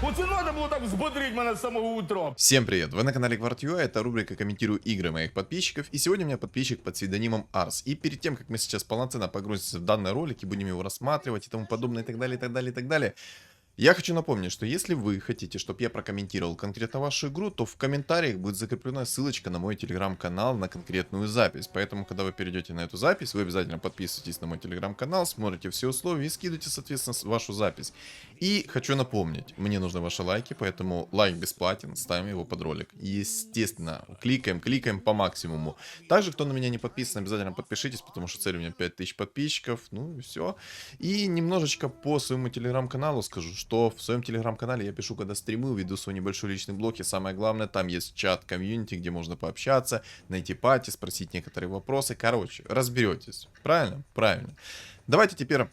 Оце надо було так взбодрить мене з самого утра. Всем привет! Вы на канале Кварт.ua, это рубрика «Комментирую игры моих подписчиков», и сегодня у меня подписчик под псевдонимом Арс. И перед тем, как мы сейчас полноценно погрузимся в данный ролик и будем его рассматривать и тому подобное, и так далее, и так далее, и так далее, я хочу напомнить, что если вы хотите, чтобы я прокомментировал конкретно вашу игру, то в комментариях будет закреплена ссылочка на мой телеграм-канал на конкретную запись. Поэтому, когда вы перейдете на эту запись, вы обязательно подписывайтесь на мой телеграм-канал, смотрите все условия и скидывайте, соответственно, вашу запись. И хочу напомнить, мне нужны ваши лайки, поэтому лайк бесплатен, ставим его под ролик. Естественно, кликаем по максимуму. Также, кто на меня не подписан, обязательно подпишитесь, потому что цель у меня 5000 подписчиков, ну и все. И немножечко по своему телеграм-каналу скажу, что в своем телеграм-канале я пишу, когда стримы, веду свой небольшой личный блог, и самое главное, там есть чат комьюнити, где можно пообщаться, найти пати, спросить некоторые вопросы. Короче, разберетесь. Правильно? Правильно. Давайте теперь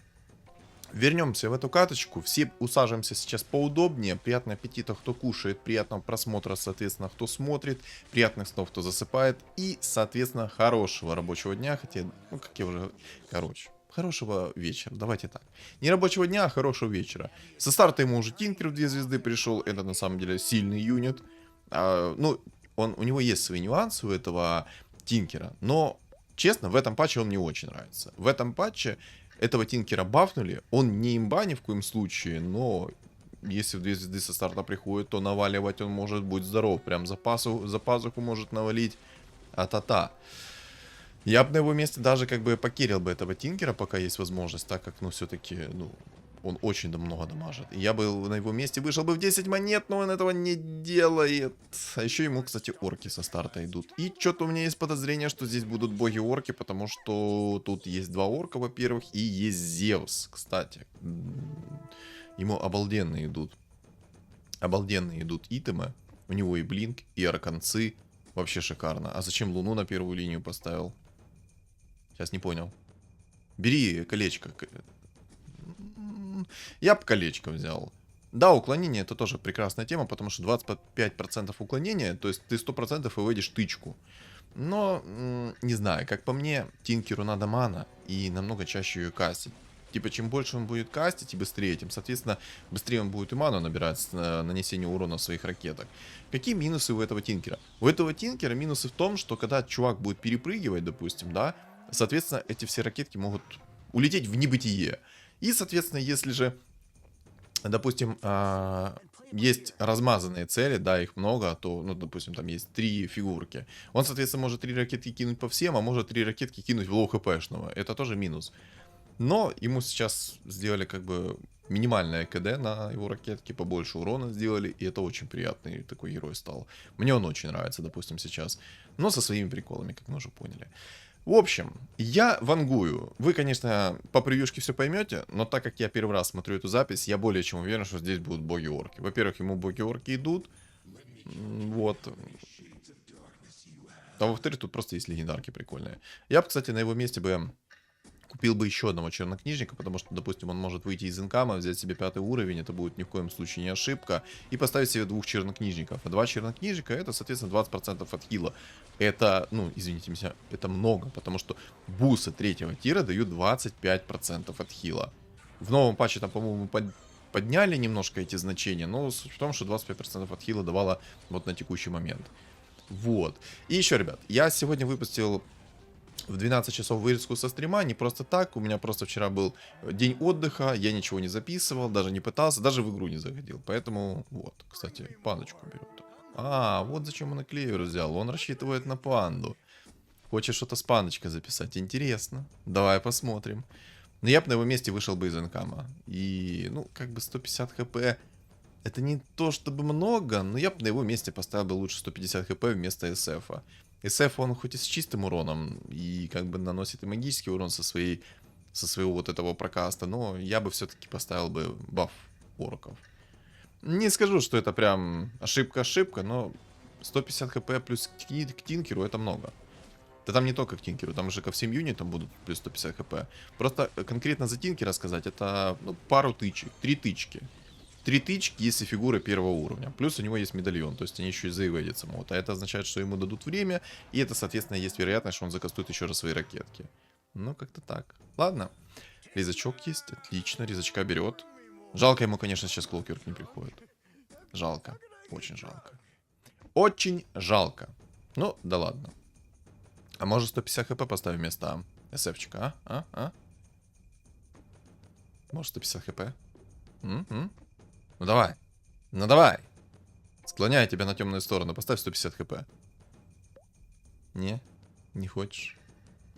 вернемся в эту каточку. Все усаживаемся сейчас поудобнее. Приятного аппетита, кто кушает, приятного просмотра, соответственно, кто смотрит, приятных снов, кто засыпает, и, соответственно, хорошего рабочего дня, хотя, ну, как я уже, короче, хорошего вечера, давайте так. Не рабочего дня, а хорошего вечера. Со старта ему уже Тинкер в 2 звезды пришел, это на самом деле сильный юнит. Ну, у него есть свои нюансы у этого Тинкера, но, честно, в этом патче он мне очень нравится. В этом патче этого Тинкера бафнули, он не имба ни в коем случае, но если в 2 звезды со старта приходит, то наваливать он может быть здоров, прям за пазуху может навалить а-та-та. Я бы на его месте даже как бы покерил бы этого Тинкера, пока есть возможность, так как, ну, все-таки, ну, он очень много дамажит. И я бы на его месте вышел бы в 10 монет, но он этого не делает. А еще ему, кстати, орки со старта идут. И что-то у меня есть подозрение, что здесь будут боги-орки, потому что тут есть 2 орка, во-первых, и есть Зевс, кстати. Ему обалденные идут. Обалденные идут итемы. У него и блинк, и арканцы. Вообще шикарно. А зачем Луну на первую линию поставил? Сейчас не понял. Бери колечко. Я бы колечко взял. Да, уклонение это тоже прекрасная тема, потому что 25% уклонения, то есть ты 100% выводишь тычку. Но, не знаю, как по мне, Тинкеру надо мана и намного чаще ее кастить. Типа, чем больше он будет кастить и быстрее, тем, соответственно, быстрее он будет и ману набирать с нанесения урона в своих ракетах. Какие минусы у этого Тинкера? У этого Тинкера минусы в том, что когда чувак будет перепрыгивать, допустим, да, соответственно, эти все ракетки могут улететь в небытие. И, соответственно, если же, допустим, есть размазанные цели, да, их много, то, ну, допустим, там есть 3 фигурки. Он, соответственно, может 3 ракетки кинуть по всем, а может 3 ракетки кинуть в лоу хпшного. Это тоже минус. Но ему сейчас сделали как бы минимальное КД на его ракетке, побольше урона сделали, и это очень приятный такой герой стал. Мне он очень нравится, допустим, сейчас. Но со своими приколами, как мы уже поняли. В общем, я вангую. Вы, конечно, по превьюшке все поймете, но так как я первый раз смотрю эту запись, я более чем уверен, что здесь будут боги-орки. Во-первых, ему боги-орки идут. Вот. А во-вторых, тут просто есть легендарки прикольные. Я бы, кстати, на его месте бы купил бы еще одного чернокнижника, потому что, допустим, он может выйти из инкама, взять себе 5-й уровень, это будет ни в коем случае не ошибка, и поставить себе 2 чернокнижников. А 2 чернокнижника это, соответственно, 20% от хила. Это, ну, извините меня, это много, потому что бусы 3-го тира дают 25% от хила. В новом патче там, по-моему, подняли немножко эти значения, но суть в том, что 25% от хила давало вот на текущий момент. Вот. И еще, ребят, я сегодня выпустил в 12 часов вырезку со стрима, не просто так, у меня просто вчера был день отдыха, я ничего не записывал, даже не пытался, даже в игру не заходил, поэтому вот, кстати, пандочку берет. А, вот зачем он и клевер взял, он рассчитывает на панду. Хочет что-то с пандочкой записать, интересно, давай посмотрим. Но я бы на его месте вышел бы из инкама, и, ну, как бы 150 хп, это не то чтобы много, но я бы на его месте поставил бы лучше 150 хп вместо СФа. SF он хоть и с чистым уроном, и как бы наносит и магический урон со своего вот этого прокаста, но я бы все-таки поставил бы баф орков. Не скажу, что это прям ошибка-ошибка, но 150 хп плюс к Тинкеру это много. Да там не только к Тинкеру, там уже ко всем юнитам будут плюс 150 хп. Просто конкретно за Тинкера сказать, это, ну, пару тычек, 3 тычки. 3 тычки, если фигура 1-го уровня. Плюс у него есть медальон, то есть они еще и заиведятся могут. А это означает, что ему дадут время, и это, соответственно, есть вероятность, что он закастует еще раз свои ракетки. Ну, как-то так. Ладно. Резачок есть, отлично, резачка берет. Жалко ему, конечно, сейчас клокерк не приходит. Жалко. Очень жалко. Очень жалко. Ну, да ладно. А может 150 хп поставим вместо СФчика, а? Может 150 хп? Ну давай. Ну давай. Склоняю тебя на темную сторону. Поставь 150 хп. Не хочешь.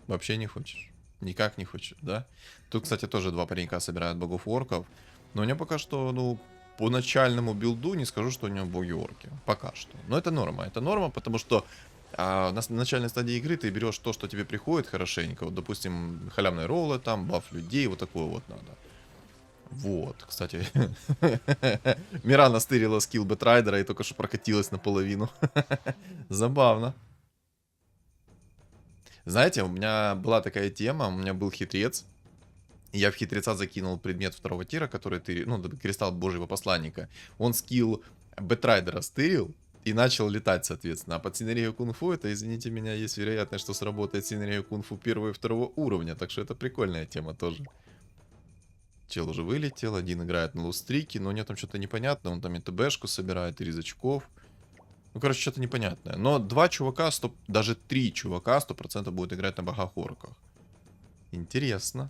Вообще не хочешь. Никак не хочешь, да? Тут, кстати, тоже два паренька собирают богов-орков. Но у него пока что, ну, по начальному билду не скажу, что у него боги-орки. Пока что. Но это норма. Это норма, потому что на начальной стадии игры ты берешь то, что тебе приходит хорошенько. Вот, допустим, халявные роллы там, баф людей, вот такое вот надо. Вот, кстати. Мирана стырила скилл Бэтрайдера и только что прокатилась наполовину. Забавно. Знаете, у меня была такая тема, у меня был хитрец. Я в хитреца закинул предмет второго тира, который ты, ну, кристалл божьего посланника. Он скилл Бэтрайдера стырил и начал летать, соответственно. А под синергию кунг-фу, это, извините меня, есть вероятность, что сработает синергия кунг-фу первого и второго уровня. Так что это прикольная тема тоже. Чел уже вылетел, один играет на лустрике, но у него там что-то непонятное. Он там и ТБшку собирает, и резачков. Ну, короче, что-то непонятное. Но два чувака, даже 3 чувака 100% будут играть на богохорках. Интересно.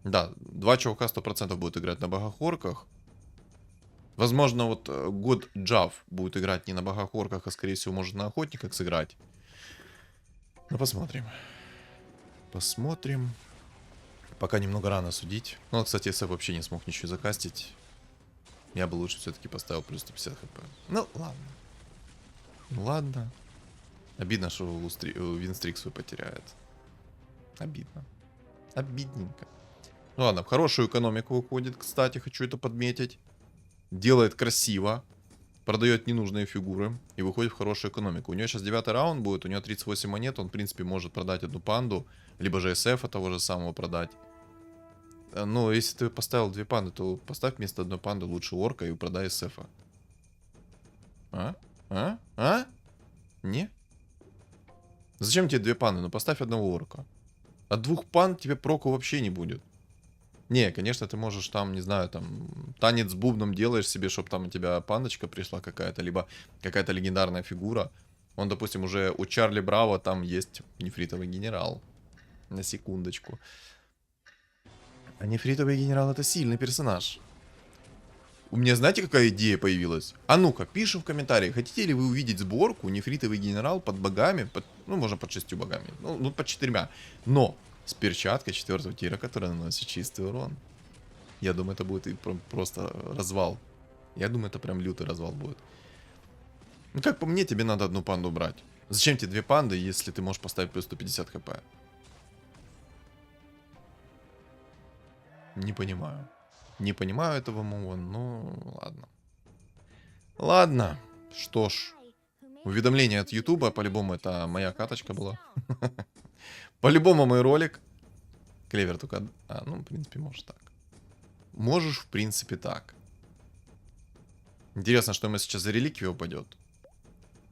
Да, 2 чувака 100% будут играть на богохорках. Возможно, вот God Jav будет играть не на богохорках, а скорее всего может на охотниках сыграть. Ну, посмотрим. Посмотрим. Пока немного рано судить. Ну, кстати, СФ вообще не смог ничего закастить. Я бы лучше все-таки поставил плюс 150 хп. Ну, ладно. Ладно. Обидно, что Винстрик свой потеряет. Обидно. Обидненько. Ну ладно, в хорошую экономику выходит, кстати, хочу это подметить. Делает красиво. Продает ненужные фигуры. И выходит в хорошую экономику. У него сейчас 9 раунд будет, у него 38 монет. Он, в принципе, может продать одну панду. Либо же СФ того же самого продать. Ну, если ты поставил 2 панды, то поставь вместо одной панды лучше орка и продай СФа. Не? Зачем тебе 2 панды? Ну поставь одного орка. От 2 панд тебе проку вообще не будет. Не, конечно, ты можешь там, не знаю, там танец с бубном делаешь себе, чтобы там у тебя пандочка пришла какая-то, либо какая-то легендарная фигура. Он, допустим, уже у Чарли Браво там есть нефритовый генерал. На секундочку. А нефритовый генерал это сильный персонаж. У меня, знаете, какая идея появилась? А ну-ка, пишем в комментариях, хотите ли вы увидеть сборку нефритовый генерал под богами, ну, можно под 6 богами, ну, под 4, но с перчаткой 4 тира, которая наносит чистый урон. Я думаю, это будет просто развал. Я думаю, это прям лютый развал будет. Ну, как по мне, тебе надо одну панду брать. Зачем тебе 2 панды, если ты можешь поставить плюс 150 хп? Не понимаю. Не понимаю этого мува, но ладно. Ладно. Что ж. Уведомление от Ютуба. По-любому это моя каточка была. По-любому мой ролик. Клевер только... ну, в принципе, может так. Можешь, в принципе, так. Интересно, что ему сейчас за реликвию упадет.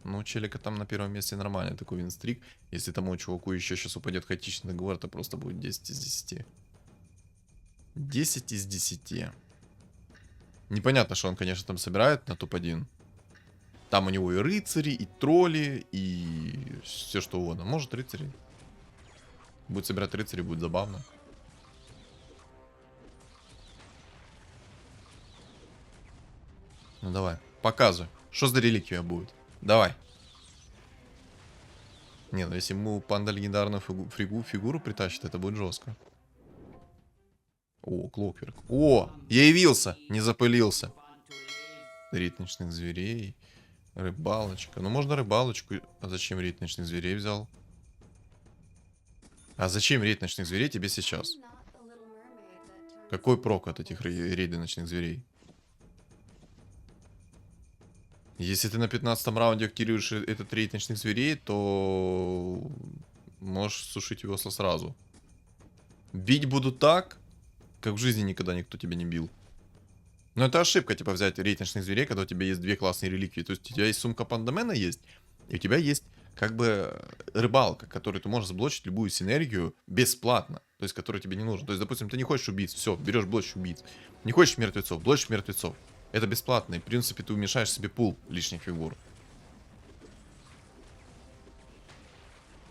Ну, челика там на первом месте нормальный такой винстрик. Если тому чуваку еще сейчас упадет хаотичный договор, это просто будет 10 из 10. 10 из 10. Непонятно, что он, конечно, там собирает на топ-1. Там у него и рыцари, и тролли, и все что угодно. Может, рыцари. Будет собирать рыцари, будет забавно. Ну давай, показывай. Что за реликвия будет? Давай. Не, ну если ему панда легендарную фигуру притащит, это будет жестко. О, Клокверк. О, я явился, не запылился. Рейд ночных зверей. Рыбалочка. Ну, можно рыбалочку. А зачем рейд ночных зверей взял? А зачем рейд ночных зверей тебе сейчас? Какой прок от этих рейдов ночных зверей? Если ты на 15-м раунде активируешь этот рейд ночных зверей, то можешь сушить весла сразу. Бить буду так, как в жизни никогда никто тебя не бил. Но это ошибка, типа, взять рейд ночных зверей, когда у тебя есть 2 классные реликвии. То есть у тебя есть сумка пандамена есть, и у тебя есть, как бы, рыбалка, которой ты можешь заблочить любую синергию бесплатно. То есть, которая тебе не нужна. То есть, допустим, ты не хочешь убийц, все, берешь блочь убийц. Не хочешь мертвецов, блочь мертвецов. Это бесплатно. И, в принципе, ты уменьшаешь себе пул лишних фигур.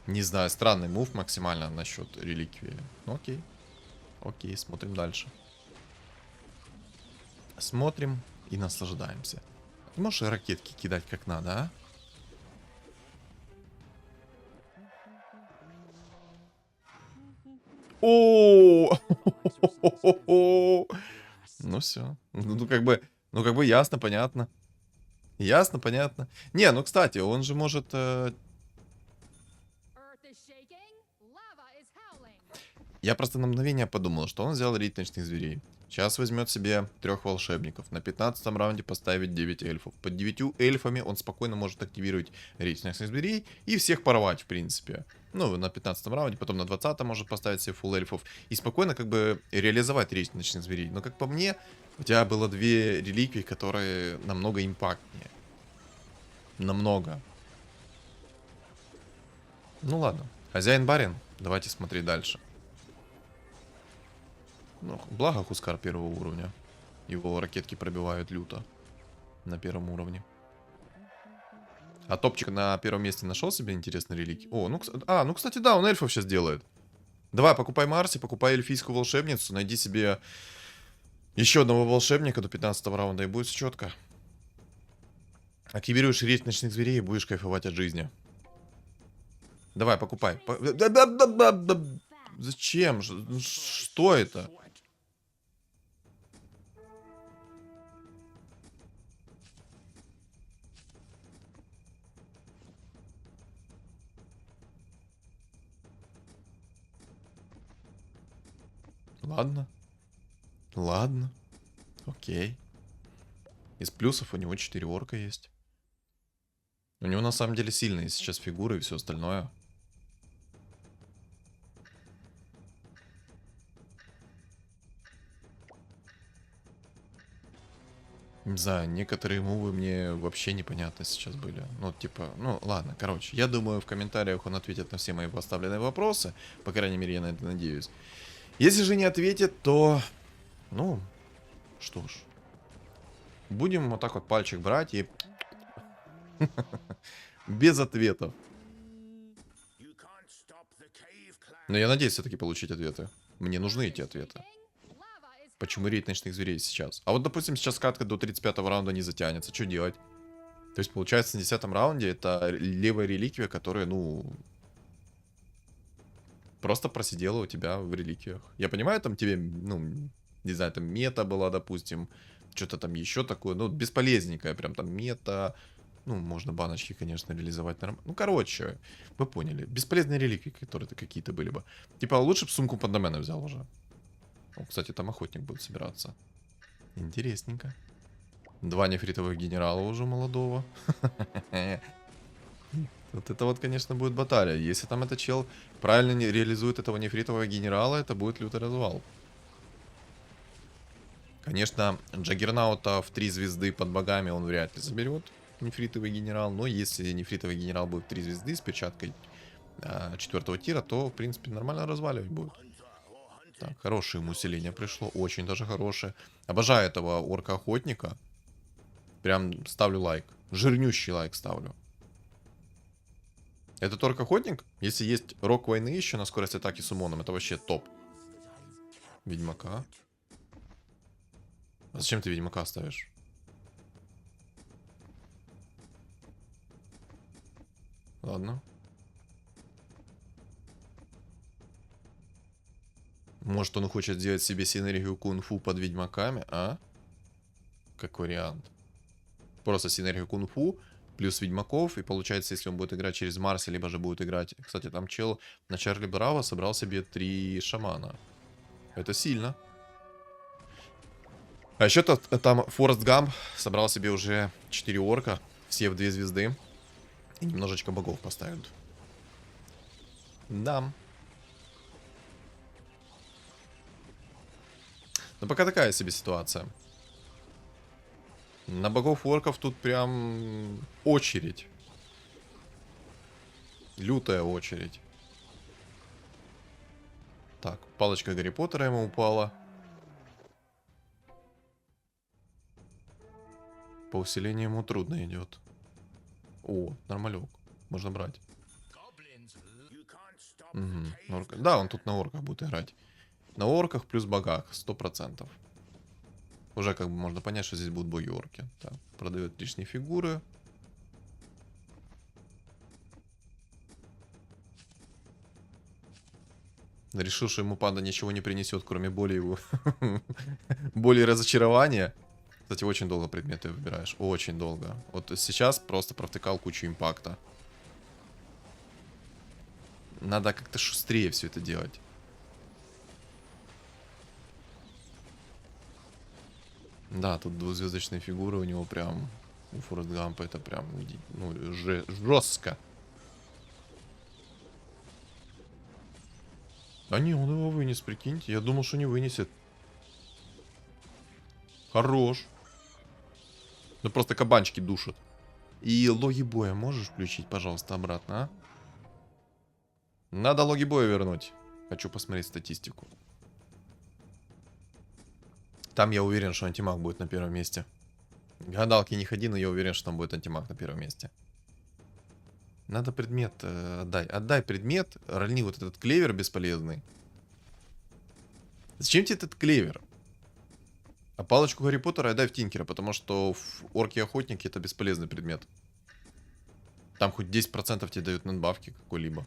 Не знаю, странный мув максимально насчет реликвии. Ну окей. Окей, смотрим дальше. Смотрим и наслаждаемся. Можешь ракетки кидать как надо, а? О! Ну все. Ну как бы ясно, понятно. Ясно, понятно. Не, ну кстати, он же может... Я просто на мгновение подумал, что он взял рейд ночных зверей. Сейчас возьмет себе 3 волшебников. На 15 раунде поставить 9 эльфов. Под 9 эльфами он спокойно может активировать рейд ночных зверей и всех порвать, в принципе. Ну, на 15 раунде, потом на 20 может поставить себе фулл эльфов. И спокойно как бы реализовать рейд ночных зверей. Но как по мне, у тебя было 2 реликвии, которые намного импактнее. Намного. Ну ладно. Хозяин-барин. Давайте смотреть дальше. Ну, благо Хускар 1 уровня. Его ракетки пробивают люто. На 1 уровне. А топчик на 1 месте нашел себе интересный реликвий? О, ну кстати, да, он эльфов сейчас делает. Давай, покупай Марси, покупай эльфийскую волшебницу, найди себе еще одного волшебника до 15 раунда, и будет четко. Активируешь рейд ночных зверей и будешь кайфовать от жизни. Давай, покупай. Зачем? Что это? Ладно. Ладно. Окей. Из плюсов у него 4 орка есть. У него на самом деле сильные сейчас фигуры и все остальное. Не знаю, некоторые мувы мне вообще непонятно сейчас были. Ну, типа, ну, ладно, короче. Я думаю, в комментариях он ответит на все мои поставленные вопросы. По крайней мере, я на это надеюсь. Если же не ответит, то... Ну, что ж. Будем вот так вот пальчик брать и... Без ответов. Но я надеюсь все-таки получить ответы. Мне нужны эти ответы. Почему рейд ночных зверей сейчас? А вот, допустим, сейчас катка до 35 раунда не затянется. Что делать? То есть, получается, на 10 раунде это левая реликвия, которая, ну... Просто просидела у тебя в реликвиях. Я понимаю, там тебе, ну... Не знаю, там мета была, допустим. Что-то там еще такое. Ну, бесполезненькое. Прям там мета. Ну, можно баночки, конечно, реализовать нормально. Ну, короче, вы поняли. Бесполезные реликвии, которые-то какие-то были бы. Типа, лучше бы сумку пандамена взял уже. О, кстати, там охотник будет собираться. Интересненько. 2 нефритовых генерала уже молодого. Вот это вот, конечно, будет баталия. Если там этот чел правильно не реализует этого нефритового генерала, это будет лютый развал. Конечно, Джаггернаута в 3 звезды под богами он вряд ли заберет. Нефритовый генерал. Но если нефритовый генерал будет 3 звезды с перчаткой 4 тира, то, в принципе, нормально разваливать будет. Так, хорошее ему усиление пришло. Очень даже хорошее. Обожаю этого орка-охотника. Прям ставлю лайк. Жирнющий лайк ставлю. Этот орк-охотник, если есть рок войны еще на скорость атаки с умоном, это вообще топ. Ведьмака. А зачем ты ведьмака ставишь? Ладно. Может, он хочет сделать себе синергию кунг-фу под ведьмаками, а? Как вариант. Просто синергию кунг-фу плюс ведьмаков. И получается, если он будет играть через Марси, либо же будет играть... Кстати, там чел на Чарли Браво собрал себе 3 шамана. Это сильно. А еще там Форест Гамп собрал себе уже 4 орка. Все в 2 звезды. И немножечко богов поставят. Да. Но пока такая себе ситуация. На богов-орков тут прям очередь. Лютая очередь. Так, палочка Гарри Поттера ему упала. По усилению ему трудно идет. О, нормалек. Можно брать. Угу. Да, он тут на орках будет играть. На орках плюс богах, 100%. Уже как бы можно понять, что здесь будут боги-орки. Так, продает лишние фигуры. Решил, что ему панда ничего не принесет, кроме боли его. Боли и разочарования. Кстати, очень долго предметы выбираешь. Очень долго. Вот сейчас просто провтыкал кучу импакта. Надо как-то шустрее все это делать. Да, тут двузвездочные фигуры у него прям... У Форест Гампа это прям... Ну, жестко. А не, он его вынес, прикиньте. Я думал, что не вынесет. Хорош. Ну просто кабанчики душат. И логи боя можешь включить, пожалуйста, обратно, а? Надо логи боя вернуть. Хочу посмотреть статистику. Там я уверен, что антимаг будет на первом месте. Гадалки не ходи, но я уверен, что там будет антимаг на первом месте. Надо предмет отдай. Отдай предмет, рольни вот этот клевер бесполезный. Зачем тебе этот клевер? А палочку Гарри Поттера отдай в Тинкера, потому что в орки-охотники это бесполезный предмет. Там хоть 10% тебе дают надбавки какой-либо.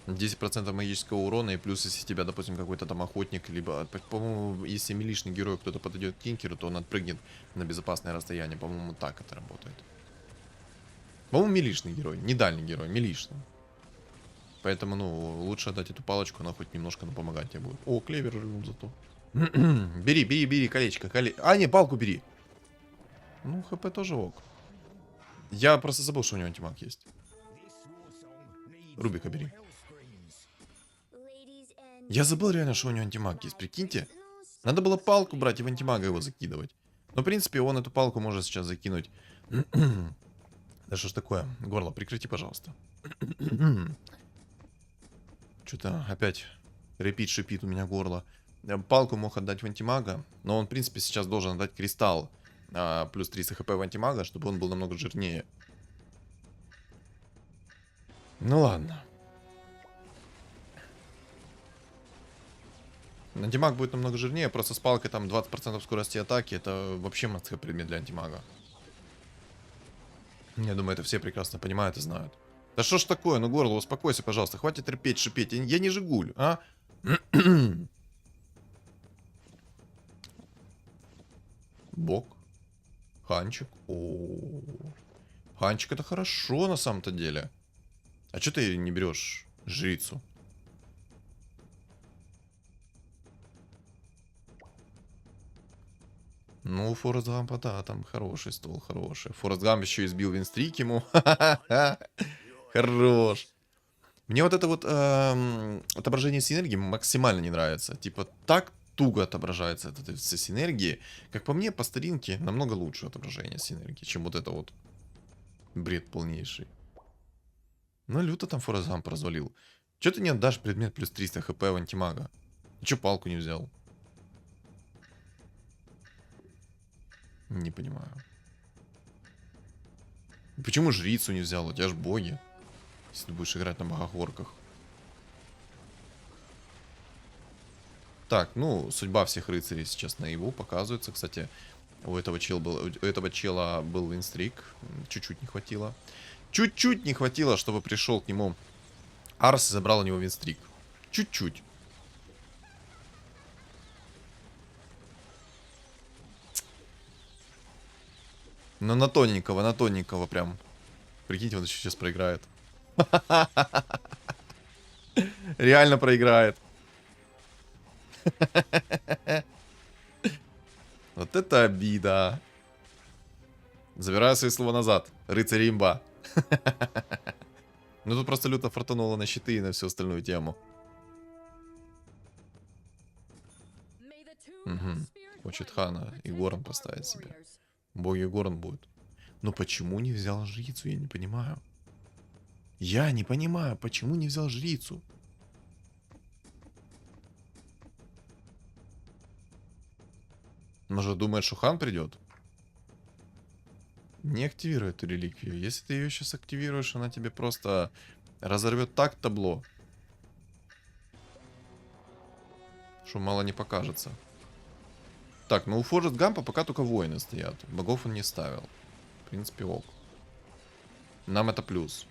%10 магического урона, и плюс, если тебя, допустим, какой-то там охотник, либо, по-моему, если милишный герой кто-то подойдет к Тинкеру, то он отпрыгнет на безопасное расстояние. По-моему, так это работает. По-моему, милишный герой, не дальний герой, милишный. Поэтому, ну, лучше отдать эту палочку, она хоть немножко помогать тебе будет. О, клевер рвем зато. Бери колечко, А, не, палку бери. Ну, хп тоже ок. Я просто забыл, что у него антимаг есть. Рубика бери. Я забыл реально, что у него антимаг есть, прикиньте. Надо было палку брать и в антимага его закидывать. Но, в принципе, он эту палку может сейчас закинуть. Да что ж такое? Горло, прекрати, пожалуйста. Что-то опять шипит у меня горло. Палку мог отдать в антимага, но он, в принципе, сейчас должен отдать кристалл. Плюс 300 хп в антимага, чтобы он был намного жирнее. Ну ладно. Антимаг будет намного жирнее, просто с палкой там 20% скорости атаки. Это вообще мастер предмет для антимага. Я думаю, это все прекрасно понимают и знают. Да что ж такое? Ну, горло, успокойся, пожалуйста. Хватит терпеть, шипеть. Я не Жигуль, а? Бог. Ханчик. О, Ханчик это хорошо на самом-то деле. А что ты не берешь жрицу? Ну, Форест Гампа, да, там хороший стол, хороший. Форест Гамп еще и сбил винстрик ему. Хорош. Мне вот это вот отображение синергии максимально не нравится. Типа так туго отображается эта вся синергия. Как по мне, по старинке намного лучше отображение синергии, чем вот это вот бред полнейший. Ну, люто там Форест Гамп развалил. Че ты не отдашь предмет плюс 300 хп в антимага? Че палку не взял? Не понимаю. Почему жрицу не взял? У тебя ж боги. Если ты будешь играть на богохорках. Так, ну, судьба всех рыцарей сейчас наяву показывается. Кстати, у этого чела был винстрик. Чуть-чуть не хватило. Чуть-чуть не хватило, чтобы пришел к нему Арс и забрал у него винстрик. Чуть-чуть. Но на тоненького прям. Прикиньте, он еще сейчас проиграет. Реально проиграет. Вот это обида. Забираю свои слова назад. Рыцарь имба. Ну тут просто люто фартануло на щиты и на всю остальную тему. Угу. Хочет Хана и Горн поставить себе. Боги Горн будет. Но почему не взял жрицу, я не понимаю. Я не понимаю, почему не взял жрицу. Может, думает, что хан придет? Не активируй эту реликвию. Если ты ее сейчас активируешь, она тебе просто разорвет так табло, что мало не покажется. Так, ну у Форджет Гампа пока только воины стоят. Богов он не ставил. В принципе, ок. Нам это плюс.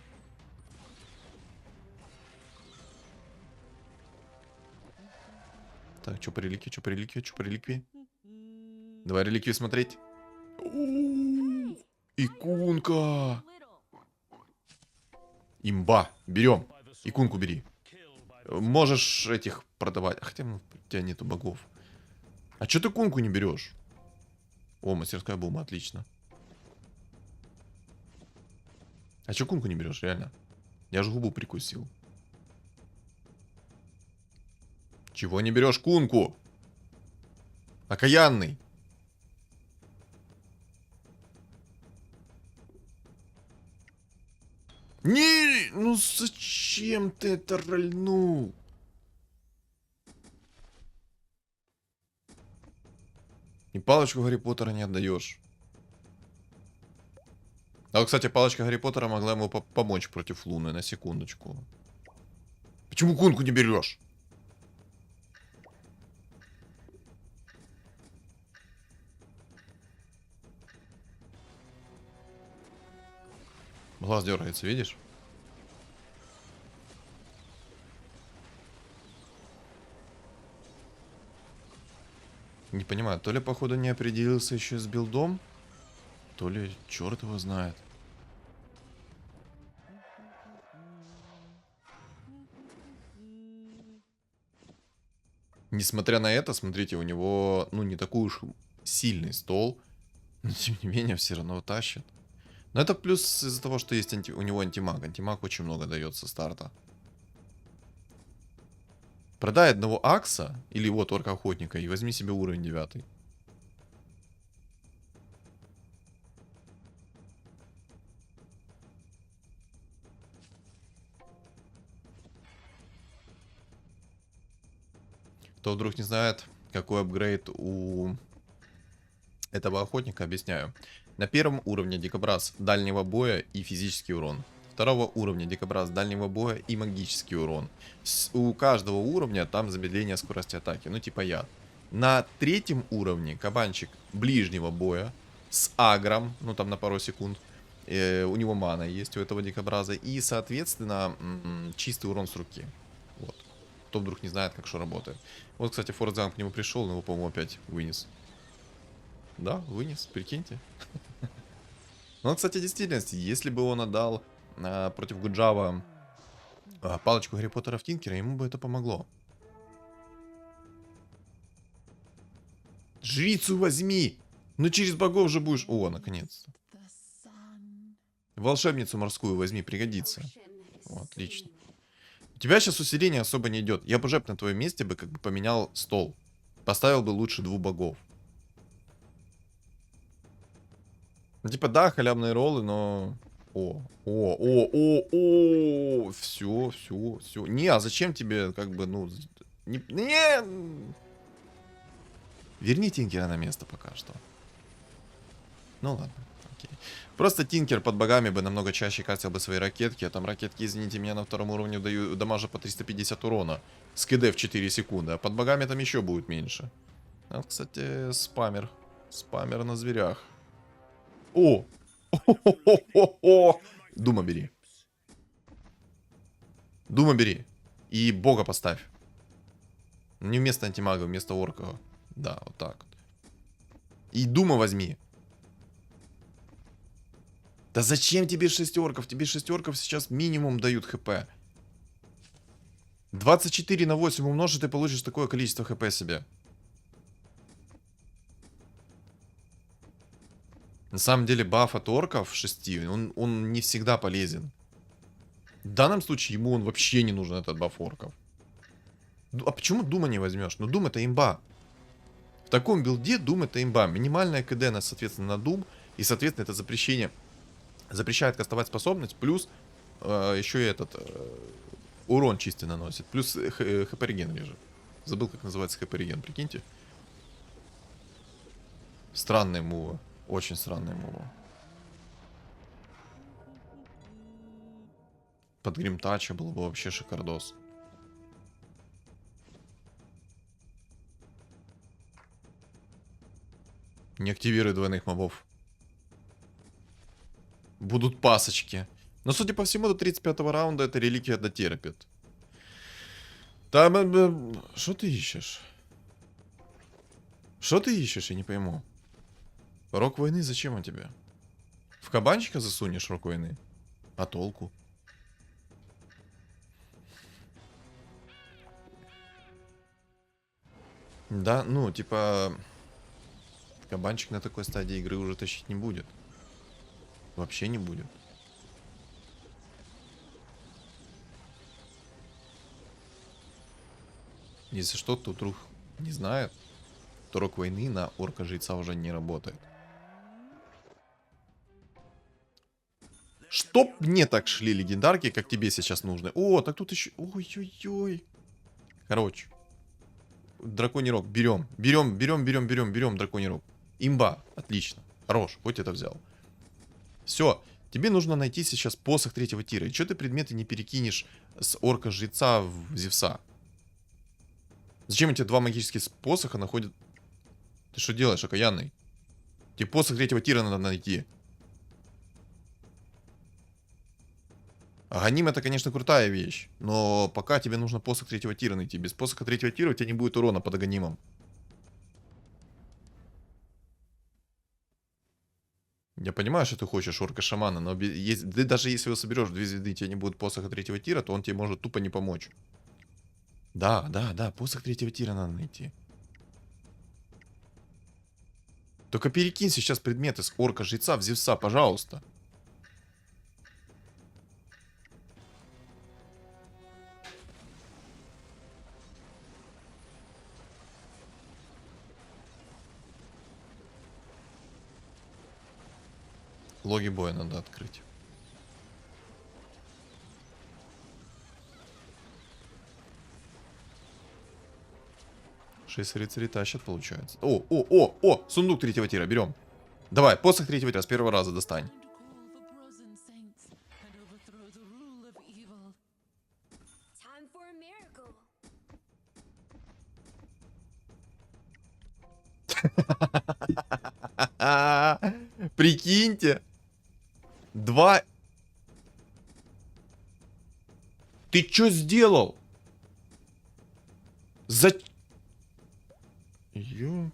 Так, что по реликвии, что по реликвии, что по реликвии? Давай реликвии смотреть. Икунка! Имба. Берем. Икунку бери. Можешь этих продавать. Хотя у тебя нету богов. А что ты кунку не берешь? О, мастерская бума, отлично. А что кунку не берешь, реально? Я же губу прикусил. Чего не берешь кунку? Окаянный. Не, ну зачем ты это рольнул? И палочку Гарри Поттера не отдаешь. А вот, кстати, палочка Гарри Поттера могла ему помочь против Луны, на секундочку. Почему кунку не берешь? Глаз дергается, видишь? Не понимаю, то ли, походу, не определился еще с билдом, то ли черт его знает. Несмотря на это, смотрите, у него, ну, не такой уж сильный стол, но, тем не менее, все равно тащит. Но это плюс из-за того, что есть у него антимаг. Антимаг очень много дает со старта. Продай одного Акса, или вот орка-охотника, и возьми себе уровень 9. Кто вдруг не знает, какой апгрейд у этого охотника, объясняю. На первом уровне дикобраз дальнего боя и физический урон. Второго уровня дикобраз дальнего боя и магический урон. У каждого уровня там замедление скорости атаки, ну типа я. На третьем уровне кабанчик ближнего боя с агром, ну там на пару секунд. У него мана есть у этого дикобраза. И, соответственно, чистый урон с руки. Вот. Кто вдруг не знает, как что работает. Вот, кстати, Фордзам к нему пришел, но его, по-моему, опять вынес. Да, вынес, прикиньте. Ну, кстати, действительно, если бы он отдал против Гуджава палочку Гарри Поттера в Тинкера, ему бы это помогло. Жрицу возьми! Ну, через богов же будешь... О, наконец-то. Волшебницу морскую возьми, пригодится. О, отлично. У тебя сейчас усиление особо не идет. Я бы уже на твоем месте бы как бы поменял стол. Поставил бы лучше 2 богов. Ну, типа, да, халявные роллы, но... Все, все, все. Не, а зачем тебе, как бы, ну... Не... Верни Тинкера на место пока что. Ну ладно, окей. Просто Тинкер под богами бы намного чаще катил бы свои ракетки, а там ракетки, извините меня, на втором уровне дают дамажа по 350 урона. С КД в 4 секунды, а под богами там еще будет меньше. А вот, кстати, спамер. Спамер на зверях. О! О-хо-хо-хо-хо! Дума бери. Дума бери. И бога поставь. Не вместо антимага, вместо орка. Да, вот так вот. И Дума возьми. Да зачем тебе 6 орков? Тебе 6 орков сейчас минимум дают хп. 24 на 8 умножь, и ты получишь такое количество хп себе. На самом деле баф от орков 6, он не всегда полезен. В данном случае ему он вообще не нужен, этот баф орков. А почему Дума не возьмешь? Ну Дум это имба. В таком билде Дум это имба. Минимальная КД, соответственно, на Дум. И, соответственно, это запрещение. Запрещает кастовать способность. Плюс еще и этот урон чистый наносит. Плюс хп реген режет. Забыл, как называется хп реген, прикиньте. Странные мувы. Очень странные мувы. Под гримтача был бы вообще шикардос. Не активируй двойных мобов. Будут пасочки. Но, судя по всему, до 35-го раунда эта реликвия дотерпит. Там... Что ты ищешь? Что ты ищешь, я не пойму. Рок войны зачем он тебе? В кабанчика засунешь рок войны? А толку? Да, ну, типа... Кабанчик на такой стадии игры уже тащить не будет. Вообще не будет. Если что, то вдруг не знает, то рок войны на орка-жреца уже не работает. Чтоб мне так шли легендарки, как тебе сейчас нужны. О, так тут еще... Ой-ой-ой. Короче. Драконий рог. Берем. Берем драконий рог. Имба. Отлично. Хорош. Хоть это взял. Все. Тебе нужно найти сейчас посох третьего тира. И что ты предметы не перекинешь с орка-жреца в Зевса? Зачем эти два магических посоха находят... Ты что делаешь, окаянный? Тебе посох третьего тира надо найти. Аганим это, конечно, крутая вещь. Но пока тебе нужно посох третьего тира найти. Без посоха третьего тира у тебя не будет урона под аганимом. Я понимаю, что ты хочешь орка-шамана, но ты даже если его соберешь в 2 звезды, и тебе не будет посоха третьего тира, то он тебе может тупо не помочь. Да, посох третьего тира надо найти. Только перекинь сейчас предметы с орка-жреца в Зевса, пожалуйста. Логи боя надо открыть. Шесть рыцарей тащат, получается. О! Сундук третьего тира, берем. Давай, посох третьего тира с первого раза достань. Прикиньте. Два... Ты чё сделал? За... Ё...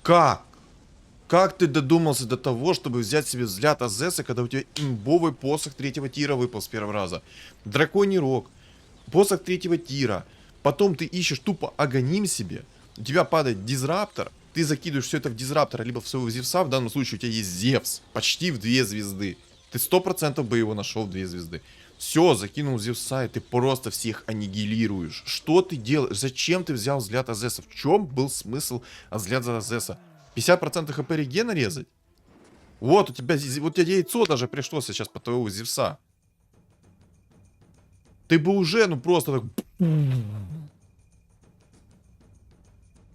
Как? Как ты додумался до того, чтобы взять себе взгляд Азеса, когда у тебя имбовый посох третьего тира выпал с первого раза? Драконий рог, посох третьего тира. Потом ты ищешь тупо аганим себе. У тебя падает дизраптор. Ты закидываешь все это в дизраптора, либо в своего Зевса. В данном случае у тебя есть Зевс. Почти в 2 звезды. Ты 100% бы его нашел в 2 звезды. Все, закинул Зевса, и ты просто всех аннигилируешь. Что ты делаешь? Зачем ты взял взгляд Азеса? В чем был смысл взгляда Азеса? 50% хп регена резать? Вот, у тебя яйцо даже пришло сейчас по твоего Зевса. Ты бы уже, ну просто так...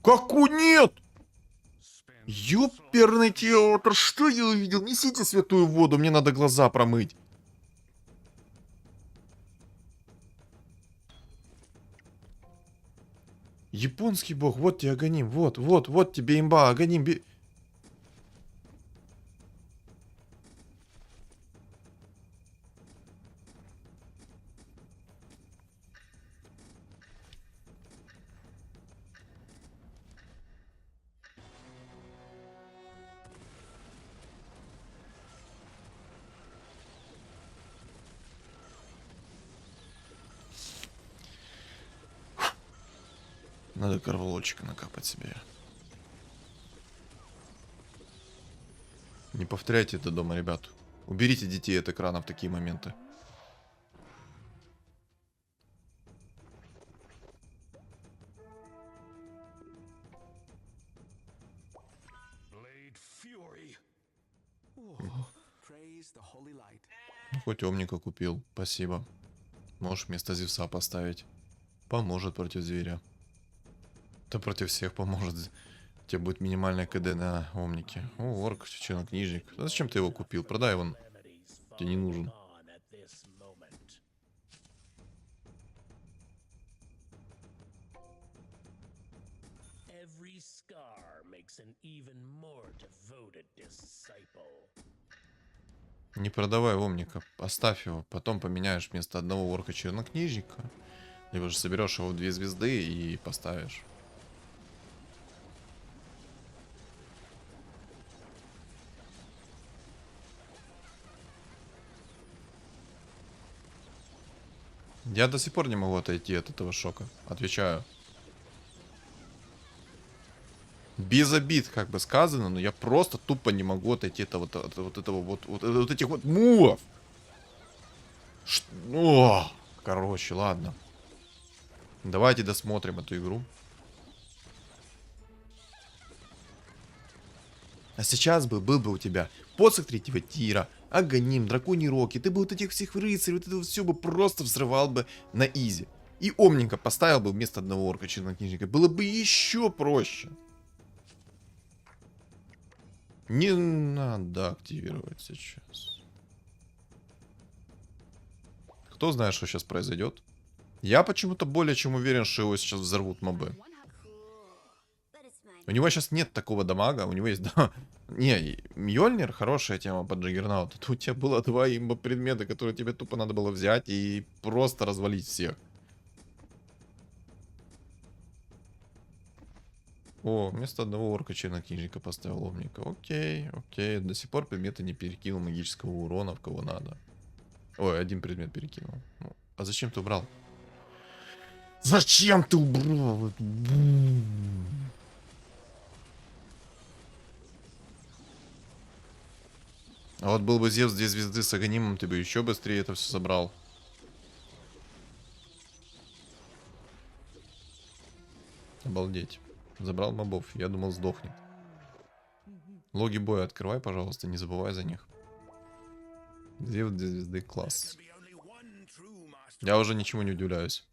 Каку нет? Ёперный театр, что я увидел? Несите святую воду, мне надо глаза промыть. Японский бог, вот тебе Аганим, вот тебе имба, Аганим. Надо корвалольчика накапать себе. Не повторяйте это дома, ребят. Уберите детей от экрана в такие моменты. Ну, хоть Омника купил, спасибо. Можешь вместо Зевса поставить. Поможет против зверя. Да против всех поможет. Тебе будет минимальная КД на Омнике. О, орк, чернокнижник. Да зачем ты его купил? Продай его. Тебе не нужен. Не продавай Омника. Оставь его. Потом поменяешь вместо одного орка чернокнижника. Либо же соберешь его в 2 звезды и поставишь. Я до сих пор не могу отойти от этого шока. Отвечаю. Без обид, как бы сказано, но я просто тупо не могу отойти от вот этих вот мувов. О, короче, ладно. Давайте досмотрим эту игру. А сейчас был бы у тебя посох третьего тира, Аганим, драконий роки. Ты бы вот этих всех рыцарей, вот это вот все бы просто взрывал бы на изи. И Омника поставил бы вместо одного орка чернокнижника. Было бы еще проще. Не надо активировать сейчас. Кто знает, что сейчас произойдет? Я почему-то более чем уверен, что его сейчас взорвут мобы. У него сейчас нет такого дамага, у него есть... Не, Мьёльнир хорошая тема под Джаггернаут. Это у тебя было 2 имба-предмета, которые тебе тупо надо было взять и просто развалить всех. О, вместо одного орка чернокнижника поставил Омника. Окей, окей. До сих пор предметы не перекинул магического урона в кого надо. Ой, один предмет перекинул. Ну, а зачем ты убрал? Зачем ты убрал? А вот был бы Зевс 2 звезды с Аганимом, ты бы еще быстрее это все забрал. Обалдеть. Забрал мобов. Я думал, сдохнет. Логи боя открывай, пожалуйста, не забывай за них. Зевс 2 звезды, класс. Я уже ничему не удивляюсь.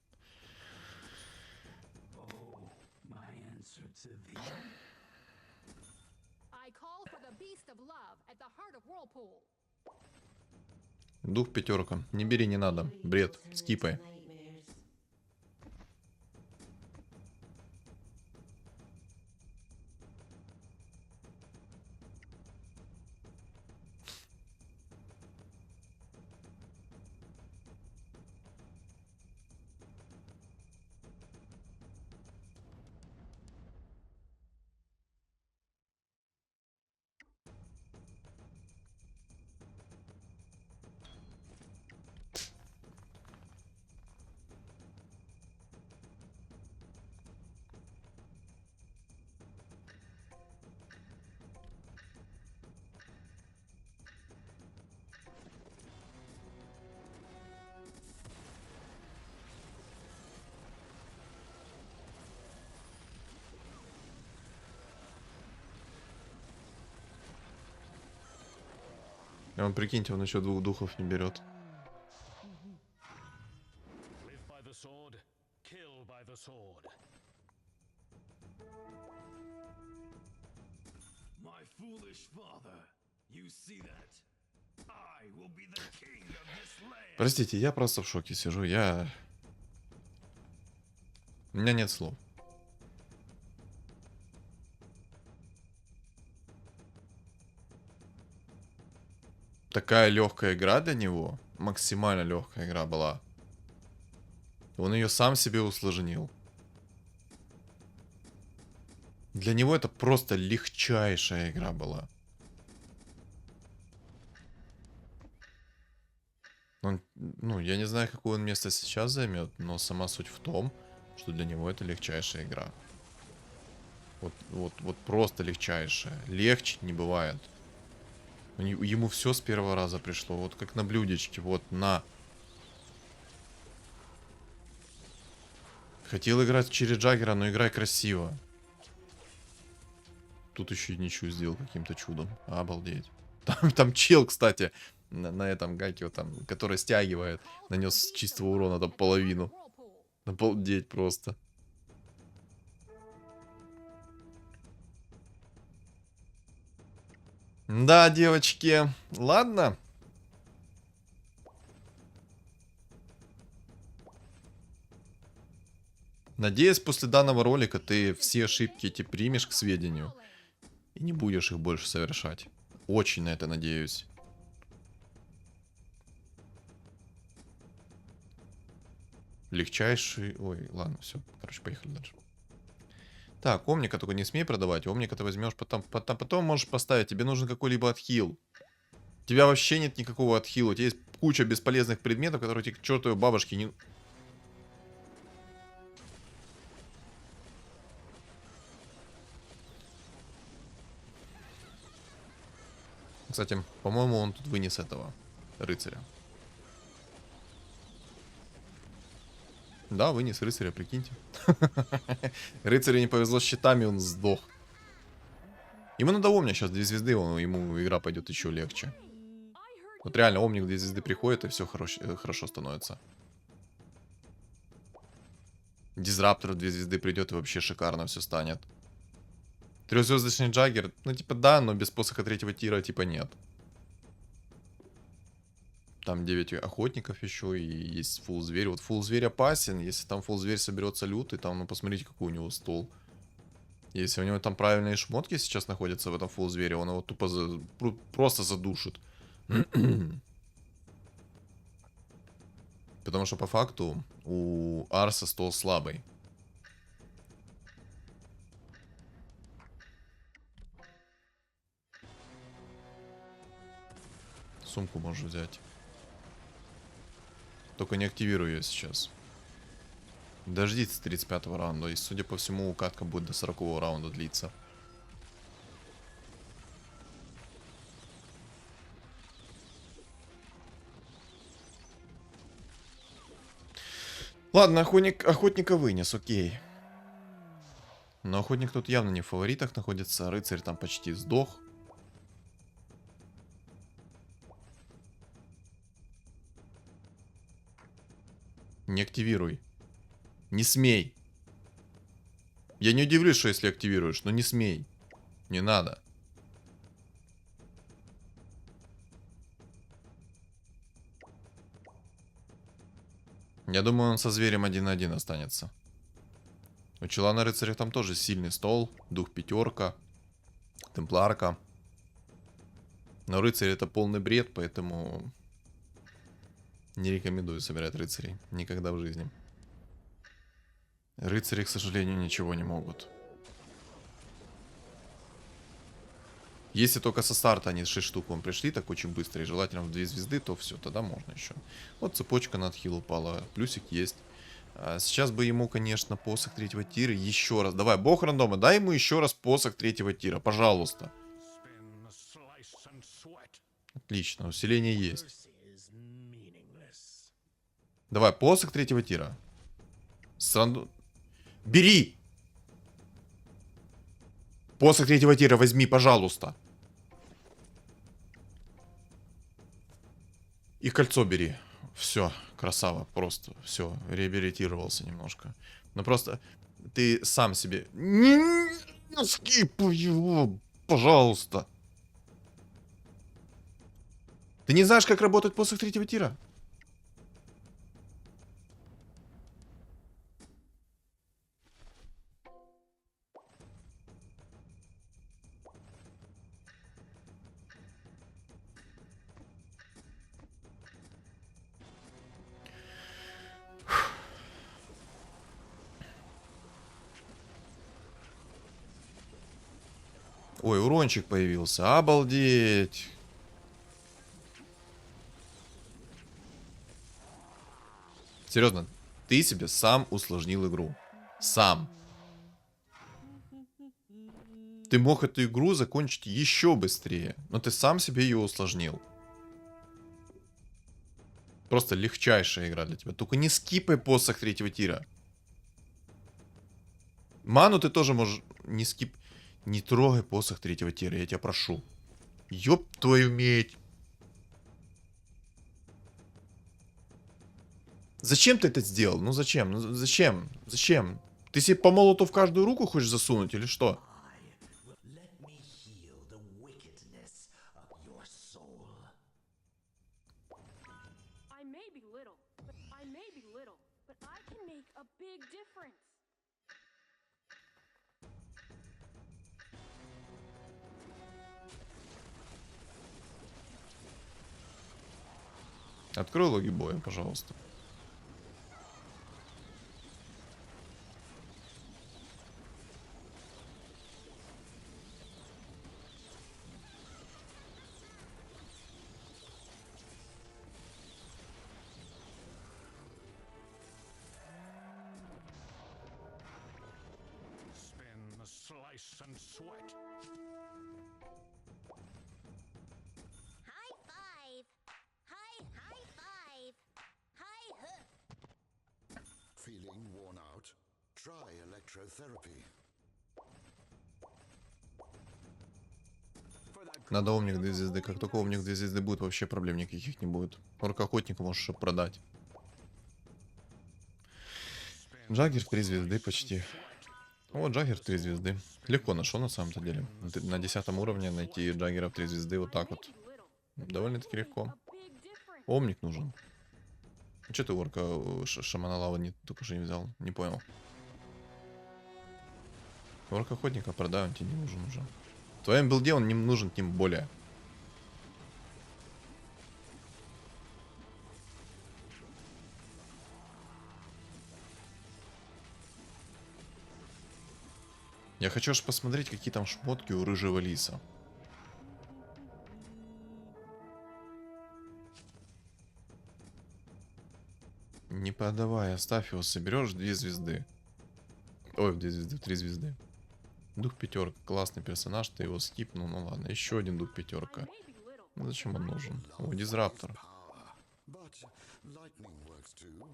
Дух 5. Не бери, не надо. Бред. Скипай. Он, прикиньте, он еще 2 духов не берет. Простите, я просто в шоке сижу. У меня нет слов. Такая легкая игра для него. Максимально легкая игра была. Он ее сам себе усложнил. Для него это просто легчайшая игра была. Он, ну, я не знаю, какое он место сейчас займет, но сама суть в том, что для него это легчайшая игра. Вот просто легчайшая. Легче не бывает. Ему все с первого раза пришло. Вот как на блюдечке. Вот на. Хотел играть через Джаггера, но играй красиво. Тут еще и ничего сделал каким-то чудом. Обалдеть. Там чел, кстати, на этом, как его там, который стягивает, нанес чистого урона там половину. Обалдеть просто. Да, девочки, ладно. Надеюсь, после данного ролика ты все ошибки эти примешь к сведению и не будешь их больше совершать. Очень на это надеюсь. Легчайший... Ой, ладно, все. Короче, поехали дальше. Так, омника только не смей продавать. Омника ты возьмешь потом можешь поставить. Тебе нужен какой-либо отхил. У тебя вообще нет никакого отхила. У тебя есть куча бесполезных предметов, которые тебе к чертовой бабушке не... Кстати, по-моему, он тут вынес этого рыцаря. Да, вынес рыцаря, прикиньте. Рыцарю не повезло с щитами, он сдох. Ему надо омня сейчас 2 звезды, ему игра пойдет еще легче. Вот реально, омник 2 звезды приходит, и все хорошо становится. Дизраптор 2 звезды придет, и вообще шикарно все станет. 3-звездочный Джаггер, ну типа да, но без посоха 3-го тира типа нет. Там 9 охотников еще, и есть фулл зверь. Вот фулл зверь опасен, если там фулл зверь соберется лютый, там, ну посмотрите, какой у него стол. Если у него там правильные шмотки сейчас находятся в этом фулл звере, он его тупо просто задушит. Потому что по факту у Арса стол слабый. Сумку можешь взять. Только не активирую ее сейчас. Дождитесь 35-го раунда. И, судя по всему, катка будет до 40-го раунда длиться. Ладно, охотника вынес, окей. Но охотник тут явно не в фаворитах находится. Рыцарь там почти сдох. Не активируй. Не смей. Я не удивлюсь, что если активируешь, но не смей. Не надо. Я думаю, он со зверем 1 на 1 останется. У чела на рыцарях там тоже сильный стол. Дух 5, темпларка. Но рыцарь это полный бред, поэтому не рекомендую собирать рыцарей. Никогда в жизни. Рыцари, к сожалению, ничего не могут. Если только со старта они 6 штук вам пришли, так очень быстро, и желательно в 2 звезды, то все, тогда можно еще. Вот цепочка на отхил упала, плюсик есть. Сейчас бы ему, конечно, посох 3-го тира еще раз. Давай, бог рандома, дай ему еще раз посох 3-го тира, пожалуйста. Отлично, усиление есть. Давай, посох 3-го тира. Бери! Посох 3-го тира возьми, пожалуйста. И кольцо бери. Все, красава, просто. Все, реабилитировался немножко. Но просто ты сам себе... Не скипай его, пожалуйста. Ты не знаешь, как работает посох 3-го тира? Ой, урончик появился. Обалдеть. Серьезно, ты себе сам усложнил игру. Сам. Ты мог эту игру закончить еще быстрее, но ты сам себе ее усложнил. Просто легчайшая игра для тебя. Только не скипай посох 3-го тира. Ману ты тоже можешь не скип... Не трогай посох 3-го тира, я тебя прошу. Ёб твою медь. Зачем ты это сделал? Ну зачем? Ну зачем? Зачем? Ты себе по молоту в каждую руку хочешь засунуть или что? Let me heal the wickedness of your soul. I may be little, but I can make a big difference. Открой логи боя, пожалуйста. Spin, slice, and sweat. High five! High five! High hoof! Feeling worn out? Try electrotherapy. Надо Омник 2 звезды. Как только Омник 2 звезды будет, вообще проблем никаких не будет. Орк-охотника можешь продать. Джаггер 3 звезды почти. Вот Джаггер 3 звезды. Легко нашел на самом-то деле. На 10 уровне найти Джаггера в 3 звезды вот так вот. Довольно-таки легко. Омник нужен. Че ты орка шамана лавы не, только что не взял? Не понял. Орк-охотника продай, он тебе не нужен уже. В твоем билде он не нужен тем более. Я хочу аж посмотреть, какие там шмотки у рыжего лиса. Не подавай, оставь его, соберешь 2 звезды. Ой, 2 звезды, 3 звезды. Дух пятерка, классный персонаж, ты его скипнул, ну ладно. Еще один дух пятерка. Ну, зачем он нужен? О, дизраптор. But lightning works too.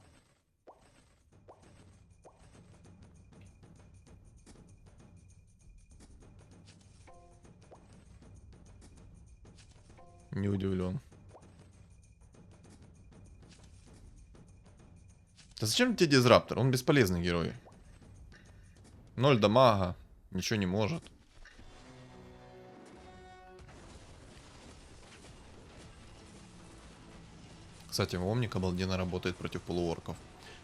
Не удивлен. Да зачем тебе дизраптор? Он бесполезный герой. 0 дамага, ничего не может. Кстати, Омник обалденно работает против полуорков.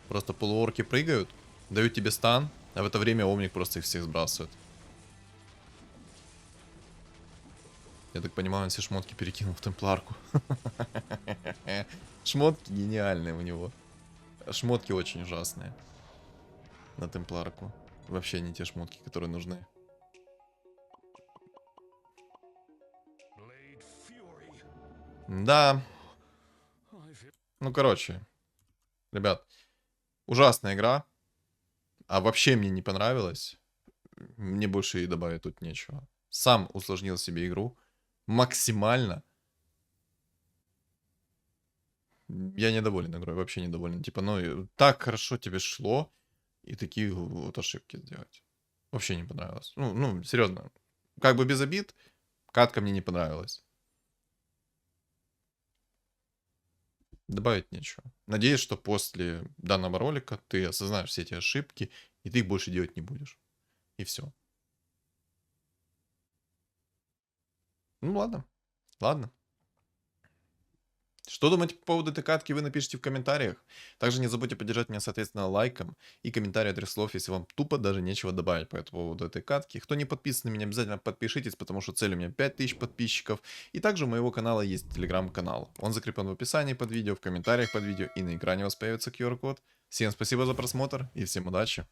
Просто полуорки прыгают, дают тебе стан, а в это время Омник просто их всех сбрасывает. Я так понимаю, он все шмотки перекинул в темпларку. Шмотки гениальные у него. Шмотки очень ужасные. На темпларку. Вообще не те шмотки, которые нужны. Blade Fury. Да. I feel Ну, короче. Ребят. Ужасная игра. А вообще мне не понравилось. Мне больше и добавить тут нечего. Сам усложнил себе игру. Максимально. Я недоволен игрой. Вообще недоволен. Типа, ну, так хорошо тебе шло. И такие вот ошибки сделать. Вообще не понравилось. Ну, серьезно. Как бы без обид. Катка мне не понравилась. Добавить нечего. Надеюсь, что после данного ролика ты осознаешь все эти ошибки, и ты их больше делать не будешь. И все. Ну ладно. Ладно. Что думаете по поводу этой катки, вы напишите в комментариях. Также не забудьте поддержать меня, соответственно, лайком и комментарием 3 слов, если вам тупо даже нечего добавить по этому поводу этой катки. Кто не подписан на меня, обязательно подпишитесь, потому что цель у меня 5000 подписчиков. И также у моего канала есть телеграм-канал. Он закреплен в описании под видео, в комментариях под видео, и на экране у вас появится QR-код. Всем спасибо за просмотр и всем удачи.